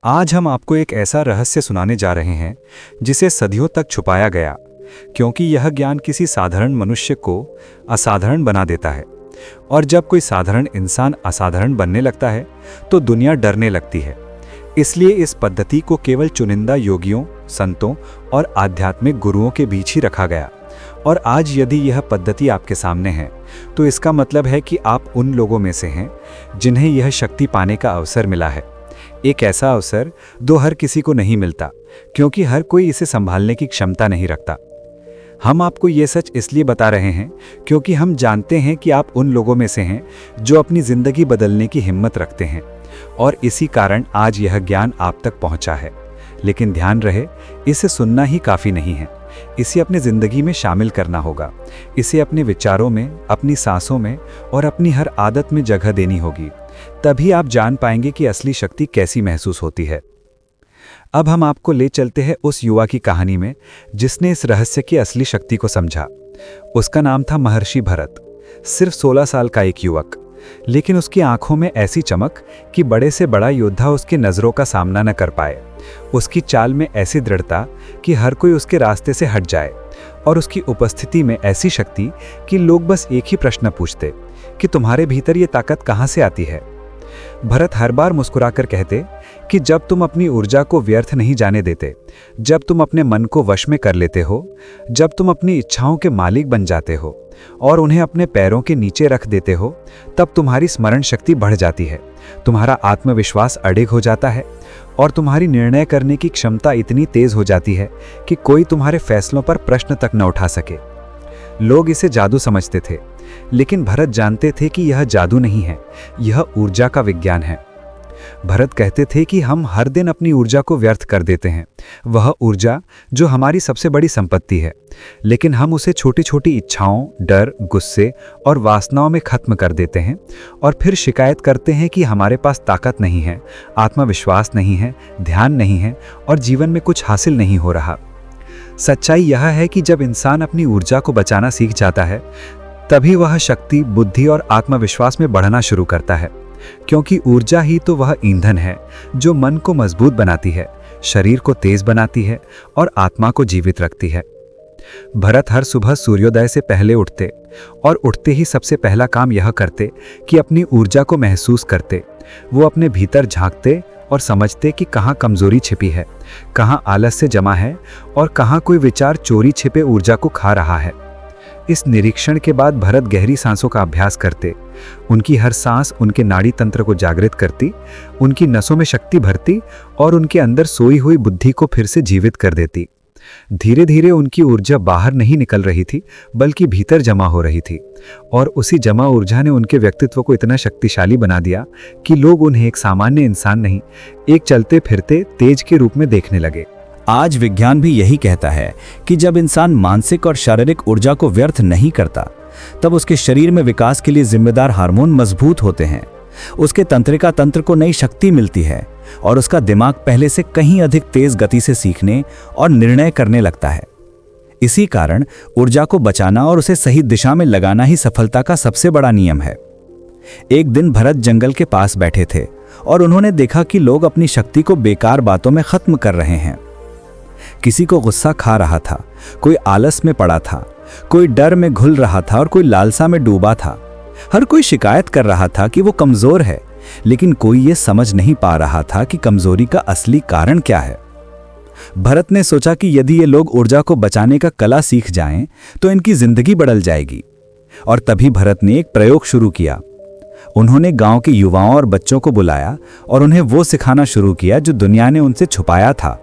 आज हम आपको एक ऐसा रहस्य सुनाने जा रहे हैं जिसे सदियों तक छुपाया गया, क्योंकि यह ज्ञान किसी साधारण मनुष्य को असाधारण बना देता है। और जब कोई साधारण इंसान असाधारण बनने लगता है तो दुनिया डरने लगती है। इसलिए इस पद्धति को केवल चुनिंदा योगियों, संतों और आध्यात्मिक गुरुओं के बीच ही रखा गया। और आज यदि यह पद्धति आपके सामने है तो इसका मतलब है कि आप उन लोगों में से हैं जिन्हें यह शक्ति पाने का अवसर मिला है। एक ऐसा अवसर जो हर किसी को नहीं मिलता, क्योंकि हर कोई इसे संभालने की क्षमता नहीं रखता। हम आपको ये सच इसलिए बता रहे हैं क्योंकि हम जानते हैं कि आप उन लोगों में से हैं जो अपनी जिंदगी बदलने की हिम्मत रखते हैं, और इसी कारण आज यह ज्ञान आप तक पहुंचा है। लेकिन ध्यान रहे, इसे सुनना ही काफ़ी नहीं है, इसे अपनी जिंदगी में शामिल करना होगा। इसे अपने विचारों में, अपनी सांसों में और अपनी हर आदत में जगह देनी होगी। तभी आप जान पाएंगे कि असली शक्ति कैसी महसूस होती है। अब हम आपको ले चलते हैं उस युवा की कहानी में जिसने इस रहस्य की असली शक्ति को समझा। उसका नाम था महर्षि भरत। सिर्फ 16 साल का एक युवक, लेकिन उसकी आंखों में ऐसी चमक कि बड़े से बड़ा योद्धा उसकी नज़रों का सामना न कर पाए। उसकी चाल में ऐसी दृढ़ता कि हर कोई उसके रास्ते से हट जाए, और उसकी उपस्थिति में ऐसी शक्ति कि लोग बस एक ही प्रश्न पूछते कि तुम्हारे भीतर ये ताकत कहाँ से आती है। भरत हर बार मुस्कुराकर कहते कि जब तुम अपनी ऊर्जा को व्यर्थ नहीं जाने देते, जब तुम अपने मन को वश में कर लेते हो, जब तुम अपनी इच्छाओं के मालिक बन जाते हो और उन्हें अपने पैरों के नीचे रख देते हो, तब तुम्हारी स्मरण शक्ति बढ़ जाती है, तुम्हारा आत्मविश्वास अडिग हो जाता है और तुम्हारी निर्णय करने की क्षमता इतनी तेज हो जाती है कि कोई तुम्हारे फैसलों पर प्रश्न तक न उठा सके। लोग इसे जादू समझते थे, लेकिन भरत जानते थे कि यह जादू नहीं है, यह ऊर्जा का विज्ञान है। भरत कहते थे कि हम हर दिन अपनी ऊर्जा को व्यर्थ कर देते हैं, वह ऊर्जा जो हमारी सबसे बड़ी संपत्ति है, लेकिन हम उसे छोटी छोटी इच्छाओं, डर, गुस्से और वासनाओं में खत्म कर देते हैं और फिर शिकायत करते हैं कि हमारे पास ताकत नहीं है, आत्मविश्वास नहीं है, ध्यान नहीं है और जीवन में कुछ हासिल नहीं हो रहा। सच्चाई यह है कि जब इंसान अपनी ऊर्जा को बचाना सीख जाता है, तभी वह शक्ति, बुद्धि और आत्मविश्वास में बढ़ना शुरू करता है, क्योंकि ऊर्जा ही तो वह ईंधन है जो मन को मजबूत बनाती है, शरीर को तेज बनाती है और आत्मा को जीवित रखती है। भरत हर सुबह सूर्योदय से पहले उठते और उठते ही सबसे पहला काम यह करते कि अपनी ऊर्जा को महसूस करते। वो अपने भीतर झांकते और समझते कि कहाँ कमजोरी छिपी है, कहाँ आलस्य जमा है और कहाँ कोई विचार चोरी छिपे ऊर्जा को खा रहा है। इस निरीक्षण के बाद भरत गहरी सांसों का अभ्यास करते। उनकी हर सांस उनके नाड़ी तंत्र को जागृत करती, उनकी नसों में शक्ति भरती और उनके अंदर सोई हुई बुद्धि को फिर से जीवित कर देती। धीरे धीरे उनकी ऊर्जा बाहर नहीं निकल रही थी, बल्कि भीतर जमा हो रही थी, और उसी जमा ऊर्जा ने उनके व्यक्तित्व को इतना शक्तिशाली बना दिया कि लोग उन्हें एक सामान्य इंसान नहीं, एक चलते फिरते तेज के रूप में देखने लगे। आज विज्ञान भी यही कहता है कि जब इंसान मानसिक और शारीरिक ऊर्जा को व्यर्थ नहीं करता, तब उसके शरीर में विकास के लिए जिम्मेदार हार्मोन मजबूत होते हैं, उसके तंत्रिका तंत्र को नई शक्ति मिलती है और उसका दिमाग पहले से कहीं अधिक तेज गति से सीखने और निर्णय करने लगता है। इसी कारण ऊर्जा को बचाना और उसे सही दिशा में लगाना ही सफलता का सबसे बड़ा नियम है। एक दिन भरत जंगल के पास बैठे थे और उन्होंने देखा कि लोग अपनी शक्ति को बेकार बातों में खत्म कर रहे हैं। किसी को गुस्सा खा रहा था, कोई आलस में पड़ा था, कोई डर में घुल रहा था और कोई लालसा में डूबा था। हर कोई शिकायत कर रहा था कि वो कमजोर है, लेकिन कोई ये समझ नहीं पा रहा था कि कमजोरी का असली कारण क्या है। भरत ने सोचा कि यदि ये लोग ऊर्जा को बचाने का कला सीख जाएं, तो इनकी जिंदगी बदल जाएगी। और तभी भरत ने एक प्रयोग शुरू किया। उन्होंने गांव के युवाओं और बच्चों को बुलाया और उन्हें वो सिखाना शुरू किया जो दुनिया ने उनसे छुपाया था।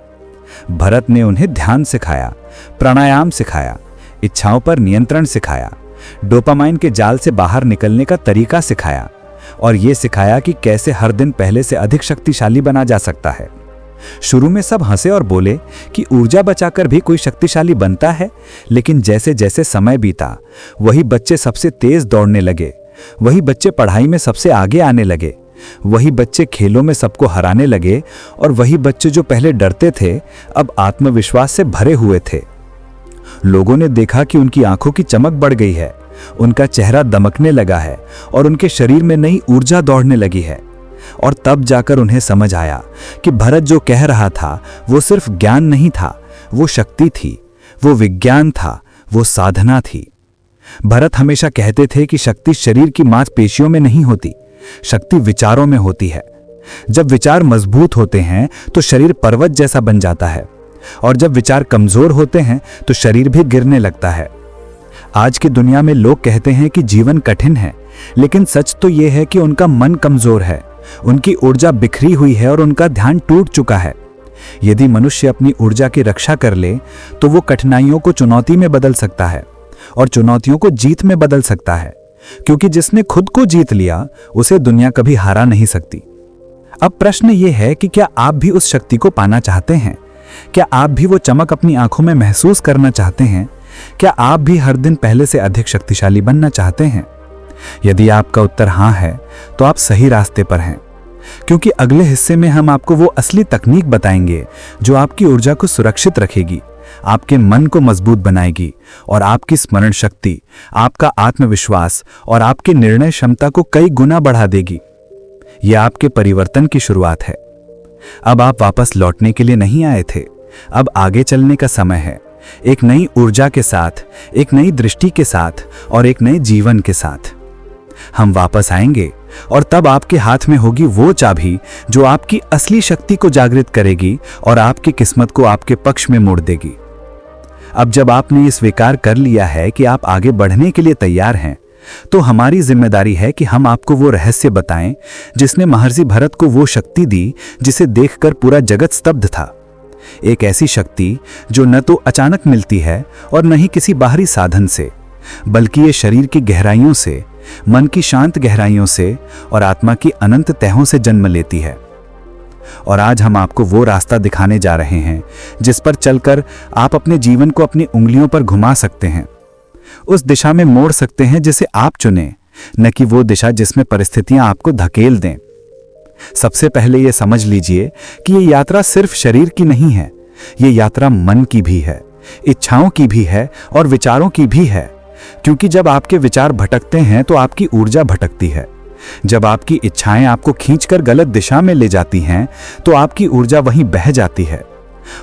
भरत ने उन्हें ध्यान सिखाया, प्राणायाम सिखाया, इच्छाओं पर नियंत्रण सिखाया, डोपामाइन के जाल से बाहर निकलने का तरीका सिखाया और ये सिखाया कि कैसे हर दिन पहले से अधिक शक्तिशाली बना जा सकता है। शुरू में सब हंसे और बोले कि ऊर्जा बचाकर भी कोई शक्तिशाली बनता है, लेकिन जैसे जैसे समय बीता, वही बच्चे सबसे तेज दौड़ने लगे, वही बच्चे पढ़ाई में सबसे आगे आने लगे, वही बच्चे खेलों में सबको हराने लगे और वही बच्चे जो पहले डरते थे अब आत्मविश्वास से भरे हुए थे। लोगों ने देखा कि उनकी आंखों की चमक बढ़ गई है, उनका चेहरा दमकने लगा है और उनके शरीर में नई ऊर्जा दौड़ने लगी है। और तब जाकर उन्हें समझ आया कि भरत जो कह रहा था वो सिर्फ ज्ञान नहीं था, वो शक्ति थी, वो विज्ञान था, वो साधना थी। भरत हमेशा कहते थे कि शक्ति शरीर की मांसपेशियों में नहीं होती, शक्ति विचारों में होती है। जब विचार मजबूत होते हैं तो शरीर पर्वत जैसा बन जाता है, और जब विचार कमजोर होते हैं तो शरीर भी गिरने लगता है। आज की दुनिया में लोग कहते हैं कि जीवन कठिन है, लेकिन सच तो यह है कि उनका मन कमजोर है, उनकी ऊर्जा बिखरी हुई है और उनका ध्यान टूट चुका है। यदि मनुष्य अपनी ऊर्जा की रक्षा कर ले तो वो कठिनाइयों को चुनौती में बदल सकता है और चुनौतियों को जीत में बदल सकता है, क्योंकि जिसने खुद को जीत लिया उसे दुनिया कभी हारा नहीं सकती। अब प्रश्न ये है कि क्या आप भी उस शक्ति को पाना चाहते हैं? क्या आप भी वो चमक अपनी आंखों में महसूस करना चाहते हैं? क्या आप भी हर दिन पहले से अधिक शक्तिशाली बनना चाहते हैं? यदि आपका उत्तर हाँ है तो आप सही रास्ते पर हैं, क्योंकि अगले हिस्से में हम आपको वो असली तकनीक बताएंगे जो आपकी ऊर्जा को सुरक्षित रखेगी, आपके मन को मजबूत बनाएगी और आपकी स्मरण शक्ति, आपका आत्मविश्वास और आपकी निर्णय क्षमता को कई गुना बढ़ा देगी। यह आपके परिवर्तन की शुरुआत है। अब आप वापस लौटने के लिए नहीं आए थे, अब आगे चलने का समय है, एक नई ऊर्जा के साथ, एक नई दृष्टि के साथ और एक नए जीवन के साथ। हम वापस आएंगे और तब आपके हाथ में होगी वो चाबी जो आपकी असली शक्ति को जागृत करेगी और आपकी किस्मत को आपके पक्ष में मोड़ देगी। अब जब आपने ये स्वीकार कर लिया है कि आप आगे बढ़ने के लिए तैयार हैं, तो हमारी जिम्मेदारी है कि हम आपको वो रहस्य बताएं जिसने महर्षि भरत को वो शक्ति दी जिसे देखकर पूरा जगत स्तब्ध था। एक ऐसी शक्ति जो न तो अचानक मिलती है और न ही किसी बाहरी साधन से, बल्कि ये शरीर की गहराइयों से, मन की शांत गहराइयों से और आत्मा की अनंत तहों से जन्म लेती है। और आज हम आपको वो रास्ता दिखाने जा रहे हैं जिस पर चलकर आप अपने जीवन को अपनी उंगलियों पर घुमा सकते हैं, उस दिशा में मोड़ सकते हैं जिसे आप चुनें, न कि वो दिशा जिसमें परिस्थितियां आपको धकेल दें। सबसे पहले ये समझ लीजिए कि ये यात्रा सिर्फ शरीर की नहीं है, ये यात्रा मन की भी है, इच्छाओं की भी है और विचारों की भी है। क्योंकि जब आपके विचार भटकते हैं तो आपकी ऊर्जा भटकती है। जब आपकी इच्छाएं आपको खींचकर गलत दिशा में ले जाती हैं तो आपकी ऊर्जा वहीं बह जाती है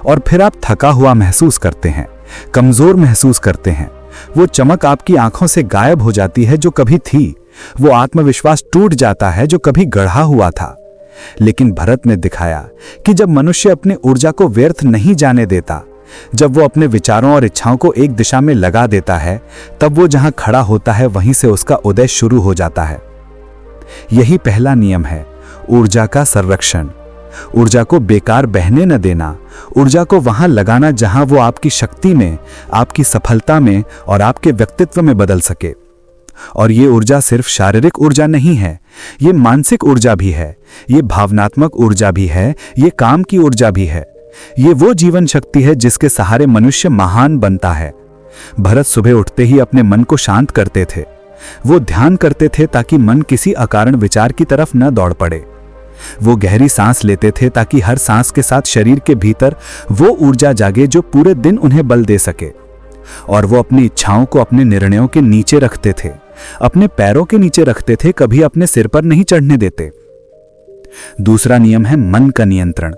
और फिर आप थका हुआ महसूस करते हैं, कमजोर महसूस करते हैं। वो चमक आपकी आंखों से गायब हो जाती है जो कभी थी, वो आत्मविश्वास टूट जाता है जो कभी गढ़ा हुआ था। लेकिन भरत ने दिखाया कि जब मनुष्य अपने ऊर्जा को व्यर्थ नहीं जाने देता, जब वो अपने विचारों और इच्छाओं को एक दिशा में लगा देता है, तब वो जहां खड़ा होता है वहीं से उसका उदय शुरू हो जाता है। यही पहला नियम है ऊर्जा का संरक्षण। ऊर्जा को बेकार बहने न देना, ऊर्जा को वहां लगाना जहां वो आपकी शक्ति में, आपकी सफलता में और आपके व्यक्तित्व में बदल सके। और ये ऊर्जा सिर्फ शारीरिक ऊर्जा नहीं है, ये मानसिक ऊर्जा भी है, ये भावनात्मक ऊर्जा भी है, ये काम की ऊर्जा भी है। ये वो जीवन शक्ति है जिसके सहारे मनुष्य महान बनता है। भरत सुबह उठते ही अपने मन को शांत करते थे। वो ध्यान करते थे ताकि मन किसी अकारण विचार की तरफ न दौड़ पड़े। वो गहरी सांस लेते थे ताकि हर सांस के साथ शरीर के भीतर वो ऊर्जा जागे जो पूरे दिन उन्हें बल दे सके। और वो अपनी इच्छाओं को अपने निर्णयों के नीचे रखते थे, अपने पैरों के नीचे रखते थे, कभी अपने सिर पर नहीं चढ़ने देते। दूसरा नियम है मन का नियंत्रण,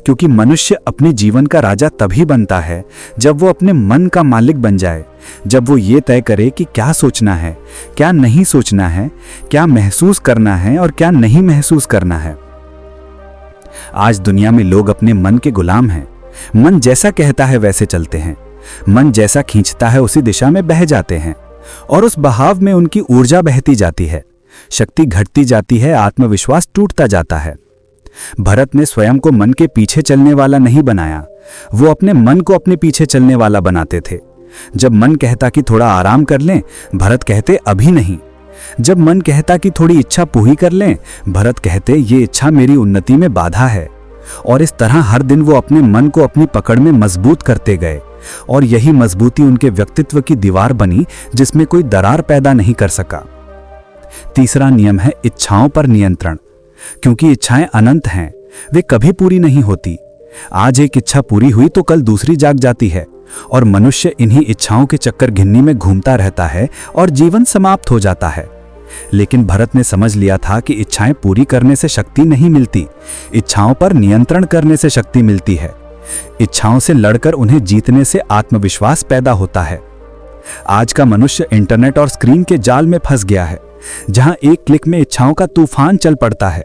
क्योंकि मनुष्य अपने जीवन का राजा तभी बनता है जब वो अपने मन का मालिक बन जाए, जब वो ये तय करे कि क्या सोचना है, क्या नहीं सोचना है, क्या महसूस करना है और क्या नहीं महसूस करना है। आज दुनिया में लोग अपने मन के गुलाम हैं। मन जैसा कहता है वैसे चलते हैं, मन जैसा खींचता है उसी दिशा में बह जाते हैं और उस बहाव में उनकी ऊर्जा बहती जाती है, शक्ति घटती जाती है, आत्मविश्वास टूटता जाता है। भरत ने स्वयं को मन के पीछे चलने वाला नहीं बनाया, वो अपने मन को अपने पीछे चलने वाला बनाते थे। जब मन कहता कि थोड़ा आराम कर लें, भरत कहते अभी नहीं। जब मन कहता कि थोड़ी इच्छा पूरी कर लें, भरत कहते ये इच्छा मेरी उन्नति में बाधा है। और इस तरह हर दिन वो अपने मन को अपनी पकड़ में मजबूत करते गए और यही मजबूती उनके व्यक्तित्व की दीवार बनी जिसमें कोई दरार पैदा नहीं कर सका। तीसरा नियम है इच्छाओं पर नियंत्रण, क्योंकि इच्छाएं अनंत हैं, वे कभी पूरी नहीं होती। आज एक इच्छा पूरी हुई तो कल दूसरी जाग जाती है और मनुष्य इन्हीं इच्छाओं के चक्कर घिन्नी में घूमता रहता है और जीवन समाप्त हो जाता है। लेकिन भरत ने समझ लिया था कि इच्छाएं पूरी करने से शक्ति नहीं मिलती, इच्छाओं पर नियंत्रण करने से शक्ति मिलती है। इच्छाओं से लड़कर उन्हें जीतने से आत्मविश्वास पैदा होता है। आज का मनुष्य इंटरनेट और स्क्रीन के जाल में फंस गया है, जहां एक क्लिक में इच्छाओं का तूफान चल पड़ता है,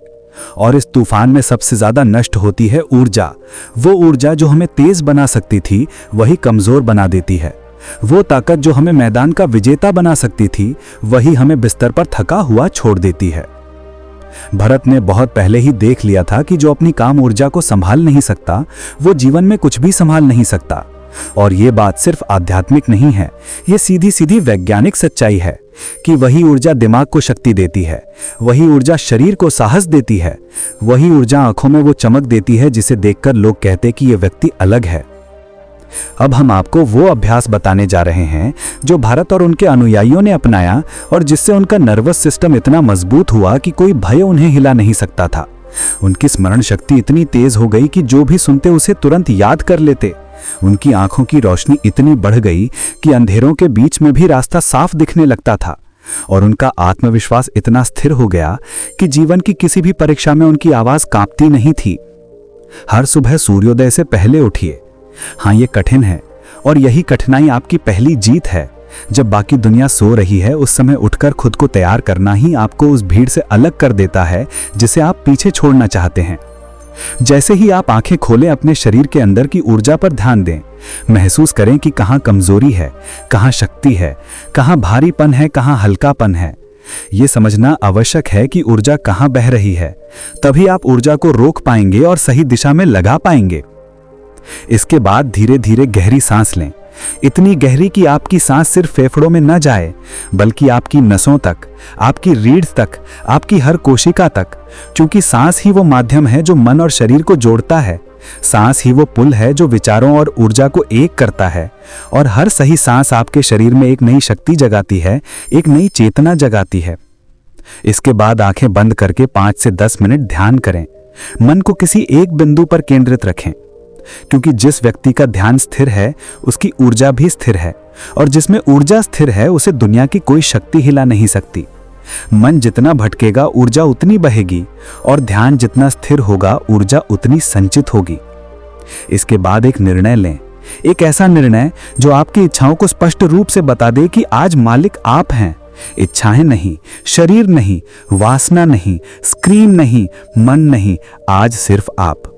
और इस तूफान में सबसे ज्यादा नष्ट होती है ऊर्जा। वो ऊर्जा जो हमें तेज बना सकती थी, वही कमजोर बना देती है। वो ताकत जो हमें मैदान का विजेता बना सकती थी, वही हमें बिस्तर पर थका हुआ छोड़ देती है। भरत ने बहुत पहले ही देख लिया था कि जो अपनी काम ऊर्जा को संभाल नहीं सकता, वो जीवन में कुछ भी संभाल नहीं सकता। और ये बात सिर्फ आध्यात्मिक नहीं है, ये सीधी सीधी वैज्ञानिक सच्चाई है कि वही ऊर्जा दिमाग को शक्ति देती है, वही ऊर्जा शरीर को साहस देती है, वही ऊर्जा आंखों में वो चमक देती है जिसे देखकर लोग कहते कि ये व्यक्ति अलग है। अब हम आपको वो अभ्यास बताने जा रहे हैं जो भारत और उनके अनुयायियों ने अपनाया और जिससे उनका नर्वस सिस्टम इतना मजबूत हुआ कि कोई भय उन्हें हिला नहीं सकता था। उनकी स्मरण शक्ति इतनी तेज हो गई कि जो भी सुनते उसे तुरंत याद कर लेते। उनकी आंखों की रोशनी इतनी बढ़ गई कि अंधेरों के बीच में भी रास्ता साफ दिखने लगता था, और उनका आत्मविश्वास इतना स्थिर हो गया कि जीवन की किसी भी परीक्षा में उनकी आवाज कांपती नहीं थी। हर सुबह सूर्योदय से पहले उठिए। हाँ, ये कठिन है, और यही कठिनाई आपकी पहली जीत है। जब बाकी दुनिया सो रही है, उस समय उठकर खुद को तैयार करना ही आपको उस भीड़ से अलग कर देता है जिसे आप पीछे छोड़ना चाहते हैं। जैसे ही आप आंखें खोलें, अपने शरीर के अंदर की ऊर्जा पर ध्यान दें। महसूस करें कि कहाँ कमजोरी है, कहाँ शक्ति है, कहाँ भारीपन है, कहाँ हल्कापन है। ये समझना आवश्यक है कि ऊर्जा कहाँ बह रही है, तभी आप ऊर्जा को रोक पाएंगे और सही दिशा में लगा पाएंगे। इसके बाद धीरे धीरे गहरी सांस लें, इतनी गहरी कि आपकी सांस सिर्फ फेफड़ों में न जाए, बल्कि आपकी नसों तक, आपकी रीढ़ तक, आपकी हर कोशिका तक। क्योंकि सांस ही वो माध्यम है जो मन और शरीर को जोड़ता है। सांस ही वो पुल है जो विचारों और ऊर्जा को एक करता है। और हर सही सांस आपके शरीर में एक नई शक्ति जगाती है, एक नई चेतना जगाती है। इसके बाद आंखें बंद करके 5 से 10 मिनट ध्यान करें। मन को किसी एक बिंदु पर केंद्रित रखें, क्योंकि जिस व्यक्ति का ध्यान स्थिर है, उसकी ऊर्जा भी स्थिर है, और जिसमें ऊर्जा स्थिर है, उसे दुनिया की कोई शक्ति हिला नहीं सकती। मन जितना भटकेगा, ऊर्जा उतनी बहेगी, और ध्यान जितना स्थिर होगा, ऊर्जा उतनी संचित होगी। इसके बाद एक निर्णय लें, एक ऐसा निर्णय जो आपकी इच्छाओं को स्पष्ट रूप से बता दे कि आज मालिक आप हैं। इच्छाएं नहीं, शरीर नहीं, वासना नहीं, स्क्रीन नहीं, मन नहीं, आज सिर्फ आप,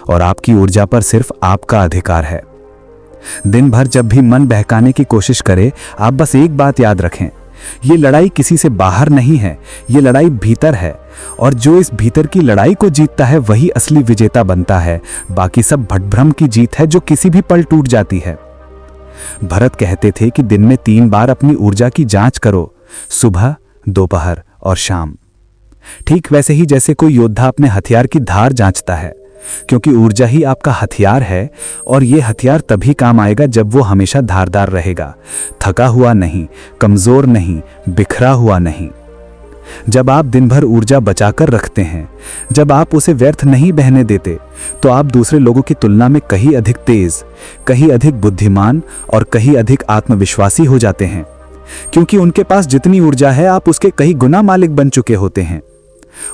और आपकी ऊर्जा पर सिर्फ आपका अधिकार है। दिन भर जब भी मन बहकाने की कोशिश करे, आप बस एक बात याद रखें, ये लड़ाई किसी से बाहर नहीं है, ये लड़ाई भीतर है, और जो इस भीतर की लड़ाई को जीतता है वही असली विजेता बनता है। बाकी सब भटभ्रम की जीत है जो किसी भी पल टूट जाती है। भरत कहते थे कि दिन में 3 बार अपनी ऊर्जा की जांच करो, सुबह, दोपहर और शाम। ठीक वैसे ही जैसे कोई योद्धा अपने हथियार की धार जांचता है, क्योंकि ऊर्जा ही आपका हथियार है, और ये हथियार तभी काम आएगा जब वो हमेशा धारदार रहेगा, थका हुआ नहीं, कमजोर नहीं, बिखरा हुआ नहीं। जब आप दिन भर ऊर्जा बचाकर रखते हैं, जब आप उसे व्यर्थ नहीं बहने देते, तो आप दूसरे लोगों की तुलना में कहीं अधिक तेज, कहीं अधिक बुद्धिमान और कहीं अधिक आत्मविश्वासी हो जाते हैं। क्योंकि उनके पास जितनी ऊर्जा है, आप उसके कई गुना मालिक बन चुके होते हैं।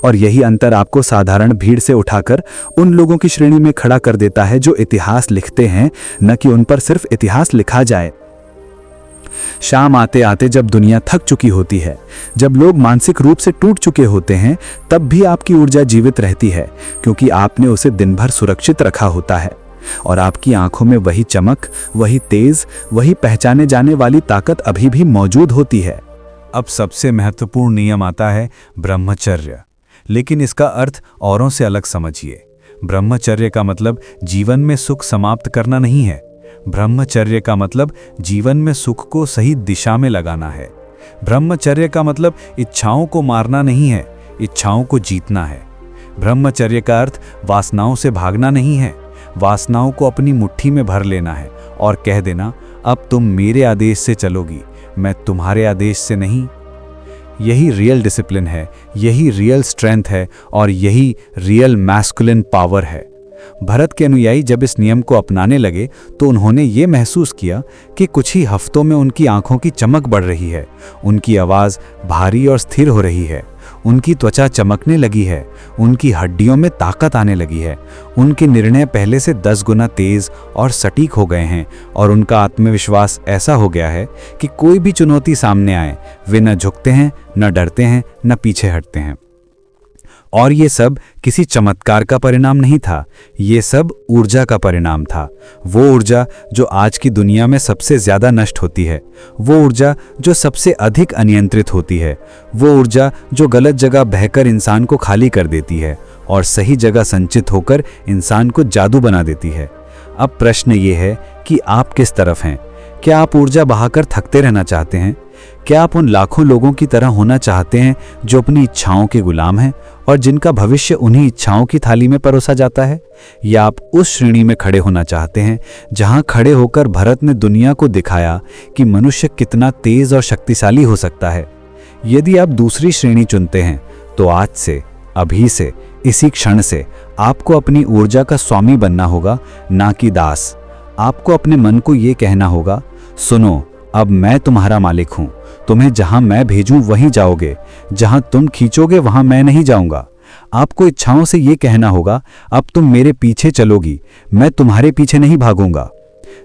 और यही अंतर आपको साधारण भीड़ से उठाकर उन लोगों की श्रेणी में खड़ा कर देता है जो इतिहास लिखते हैं, न कि उन पर सिर्फ इतिहास लिखा जाए। शाम आते आते जब दुनिया थक चुकी होती है, जब लोग मानसिक रूप से टूट चुके होते हैं, तब भी आपकी ऊर्जा जीवित रहती है, क्योंकि आपने उसे दिन भर सुरक्षित रखा होता है। और आपकी आंखों में वही चमक, वही तेज, वही पहचाने जाने वाली ताकत अभी भी मौजूद होती है। अब सबसे महत्वपूर्ण नियम आता है ब्रह्मचर्य। लेकिन इसका अर्थ औरों से अलग समझिए। ब्रह्मचर्य का मतलब जीवन में सुख समाप्त करना नहीं है। ब्रह्मचर्य का मतलब जीवन में सुख को सही दिशा में लगाना है। ब्रह्मचर्य का मतलब इच्छाओं को मारना नहीं है, इच्छाओं को जीतना है। ब्रह्मचर्य का अर्थ वासनाओं से भागना नहीं है, वासनाओं को अपनी मुट्ठी में भर लेना है और कह देना, अब तुम मेरे आदेश से चलोगी, मैं तुम्हारे आदेश से नहीं। यही रियल डिसिप्लिन है, यही रियल स्ट्रेंथ है, और यही रियल मैस्कुलिन पावर है। भरत के अनुयायी जब इस नियम को अपनाने लगे तो उन्होंने ये महसूस किया कि कुछ ही हफ्तों में उनकी आंखों की चमक बढ़ रही है, उनकी आवाज़ भारी और स्थिर हो रही है, उनकी त्वचा चमकने लगी है, उनकी हड्डियों में ताकत आने लगी है, उनके निर्णय पहले से 10 गुना तेज और सटीक हो गए हैं और उनका आत्मविश्वास ऐसा हो गया है कि कोई भी चुनौती सामने आए वे न झुकते हैं, न डरते हैं, न पीछे हटते हैं। और ये सब किसी चमत्कार का परिणाम नहीं था, ये सब ऊर्जा का परिणाम था। वो ऊर्जा जो आज की दुनिया में सबसे ज़्यादा नष्ट होती है, वो ऊर्जा जो सबसे अधिक अनियंत्रित होती है, वो ऊर्जा जो गलत जगह बहकर इंसान को खाली कर देती है और सही जगह संचित होकर इंसान को जादू बना देती है। अब प्रश्न ये है कि आप किस तरफ हैं? क्या आप ऊर्जा बहाकर थकते रहना चाहते हैं? क्या आप उन लाखों लोगों की तरह होना चाहते हैं जो अपनी इच्छाओं के गुलाम हैं और जिनका भविष्य उन्हीं इच्छाओं की थाली में परोसा जाता है? या आप उस श्रेणी में खड़े होना चाहते हैं जहां खड़े होकर भरत ने दुनिया को दिखाया कि मनुष्य कितना तेज और शक्तिशाली हो सकता है? यदि आप दूसरी श्रेणी चुनते हैं तो आज से, अभी से, इसी क्षण से आपको अपनी ऊर्जा का स्वामी बनना होगा, ना कि दास। आपको अपने मन को ये कहना होगा, सुनो, अब मैं तुम्हारा मालिक हूं, तुम्हें जहां मैं भेजूं वहीं जाओगे, जहां तुम खींचोगे वहां मैं नहीं जाऊंगा। आपको इच्छाओं से ये कहना होगा, अब तुम मेरे पीछे चलोगी, मैं तुम्हारे पीछे नहीं भागूंगा।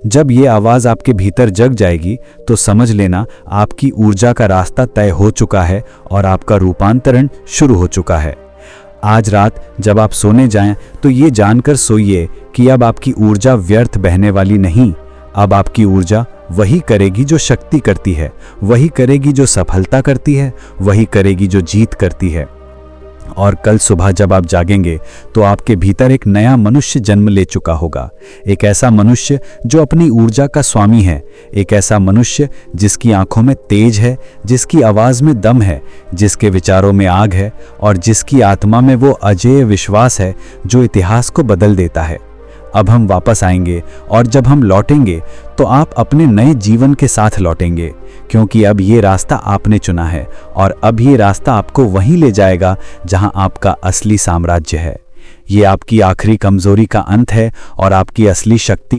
जब ये आवाज़ आपके भीतर जग जाएगी तो समझ लेना आपकी ऊर्जा का रास्ता तय हो चुका है और आपका रूपांतरण शुरू हो चुका है। आज रात जब आप सोने जाएं तो ये जानकर सोइए कि अब आपकी ऊर्जा व्यर्थ बहने वाली नहीं। अब आपकी ऊर्जा वही करेगी जो शक्ति करती है, वही करेगी जो सफलता करती है, वही करेगी जो जीत करती है। और कल सुबह जब आप जागेंगे तो आपके भीतर एक नया मनुष्य जन्म ले चुका होगा। एक ऐसा मनुष्य जो अपनी ऊर्जा का स्वामी है, एक ऐसा मनुष्य जिसकी आंखों में तेज है, जिसकी आवाज़ में दम है, जिसके विचारों में आग है और जिसकी आत्मा में वो अजेय विश्वास है जो इतिहास को बदल देता है। अब हम वापस आएंगे और जब हम लौटेंगे तो आप अपने नए जीवन के साथ लौटेंगे, क्योंकि अब ये रास्ता आपने चुना है और अब ये रास्ता आपको वहीं ले जाएगा जहां आपका असली साम्राज्य है। ये आपकी आखिरी कमजोरी का अंत है और आपकी असली शक्ति